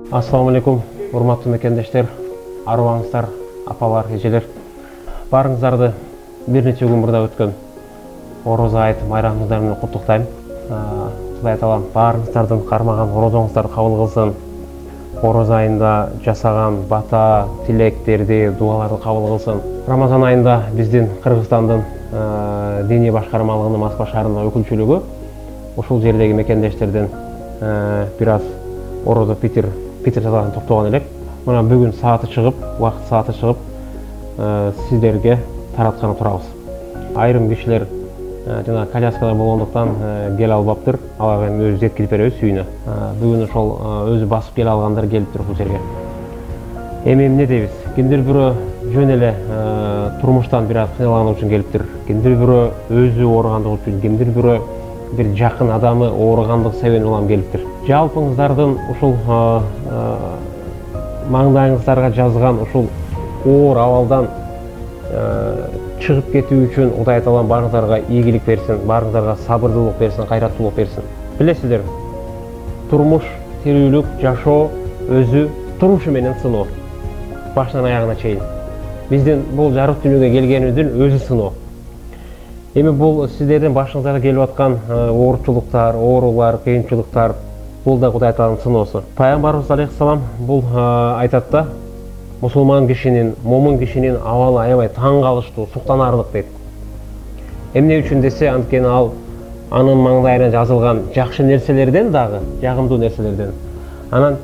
Ассалаумалейкум, урматтуу мекендештер, арубаңыздар, апалар, эжелер. Барыңыздарды бир нече күн мурда өткөн ороза айт майрамыңыздар менен куттуктайм. Кудай таалам баарыңыздардын кармаган орозоңуздар кабыл кылсын. Ороза айында жасаган бата, тилектерди, дуаларды кабыл кылсын. Рамазан айында биздин Кыргызстандын диний башкармалыгынын Москва шаарындагы өкүлчүлүгү ушул жердеги мекендештерден бир аз орозо питир жасаган топтогон элек. Мына бүгүн сааты чыгып, убакыт сааты чыгып, сиздерге таратканы турабыз. Айрым кишилер жана коляскада болгондуктан келе албаптыр. Аларга эми өзү жеткирип беребиз үйүнө. Бүгүн ошол өзү басып келе алгандар келиптир бул жерге. Эми эмне дейбиз? Кимдир бирөө жөн эле турмуштан бир аз кыйналган үчүн келиптир. Кимдир бирөө өзү ооругандыгы үчүн, кимдир бирөө бир жакын адамы ооругандыгы себебинен улам келиптир. Жалпыңыздардын ушул маңдайыңыздарга жазган ушул оор абалдан чыгып кетүү үчүн Кудай таалам баарыңыздарга ийгилик берсин, баарыңыздарга сабырдуулук берсин, кайраттуулук берсин. Билесиздер, турмуш, тирүүлүк, жашоо өзү турушу менен сыноо. Башынан аягына чейин. Биздин бул жарык дүйнөгө келгенибиздин өзү сыноо. Эми бул сиздердин башыңыздарга келип аткан оорчулуктар, оорулар, кыйынчылыктар бул да Кудай тааланын сыноосу. Пайгамбарыбыз алейхиссалам бул айтат да, мусулман кишинин, момун кишинин абалы аябай таң калыштуу, суктанаарлык дейт. Эмне үчүн десе, анткени ал анын маңдайына жазылган жакшы нерселерден дагы, жагымдуу нерселерден, анан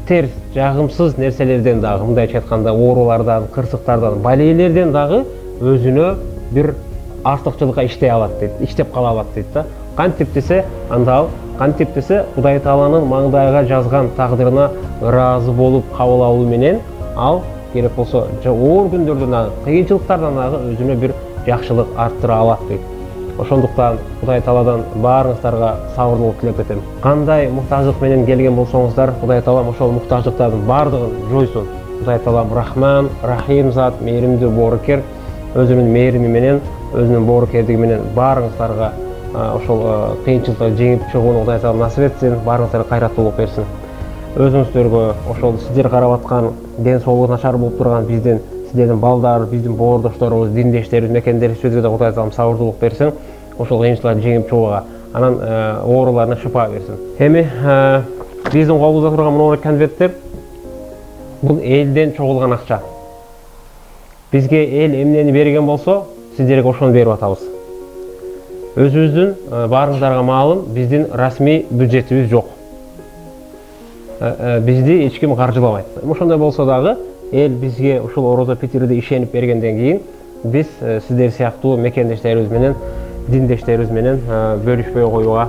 терс, жагымсыз нерселерден дагы, мындайча айтканда, оорулардан, кырсыктардан, балейлерден дагы өзүнө бир артыкчылыкка иштей алат дейт, иштеп кала алат дейт да. Кантип десе, анда ал кантип десе, Кудай тааланын маңдайга жазган тагдырына ыраазы болуп кабыл алуу менен ал керек болсо оор күндөрдөн дагы, кыйынчылыктардан дагы өзүнө бир жакшылык арттыра алат дейт. Ошондуктан Кудай тааладан баарыңыздарга сабырдуулук тилеп кетем. Кандай муктаждык менен келген болсоңуздар, Кудай таалам ошол муктаждыктардын баардыгын жойсун. Кудай таалам Рахман, Рахим зат, мээримдүү, боорукер, өзүнүн мээрими менен, өзүнүн боорукердиги менен баарыңыздарга ошол кыйынчылыкты жеңип чыгууну Кудай таалам насип этсин, баарыңыздарга кайраттуулук берсин. Өзүңүздөргө ошол сиздер карап аткан ден соолугу начар болуп турган биздин, сиздердин балдар, биздин боордошторубуз, диндештерибиз, мекендешибизге да Кудай таалам сабырдуулук берсин, ошол кыйынчылыктарды жеңип чыгууга, анан ооруларына шыпа берсин. Эми биздин колубузда турган монголо конверттер бул элден чогулган акча. Бизге эл эмнени берген болсо, сиздерге ошону берип атабыз. Өзүбүздүн баарыңыздарга маалым, биздин расмий бюджетибиз жок. Бизди эч ким каржылабайт. Ошондой болсо дагы эл бизге ушул орозо питирди ишенип бергенден кийин биз сиздер сыяктуу мекендештерибиз менен, диндештерибиз менен бөлүшпөй коюуга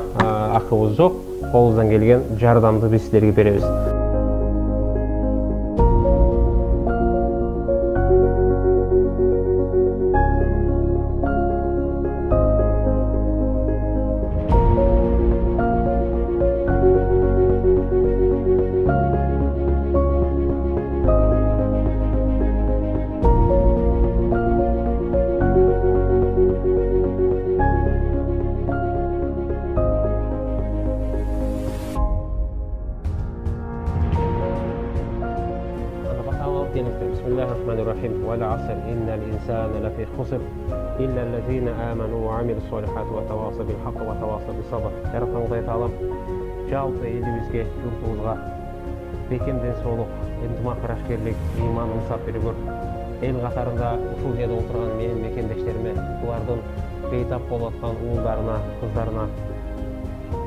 акыбыз жок. Колубуздан келген жардамды биз сиздерге беребиз. Bismillahirrahmanirrahim. Wal 'asr innal insana lafi khusr illa allazina amanu wa 'amilus solihati wa tawasaw bil haqqi wa tawasaw bis sabr. Жараткан Кудай таалам жалпы элибизге, журтубузга бекем ден соолук, ынтымак, ырашкерлик, ыйман, ынсап беригөр. Эл катарында ушул жерде отурган менин мекендештериме, булардын бейтап болуп аткан уулдарына, кыздарына,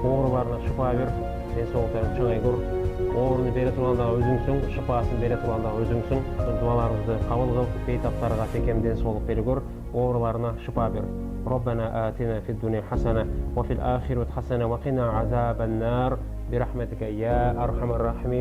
ооруларына шыпа бер, ден соолуктарын чыңайгыр. Ооруну бере турган дагы өзүңсүң, шыпаасын бере турган дагы өзүңсүң. Дуаларыңызды кабыл кыл, бейтаптарга бекем ден соолук беригөр, ооруларына шыпа бер. ربنا آتنا في الدنيا حسنة وفي الآخرة حسنة وقنا عذاب النار برحمتك يا أرحم الراحمين.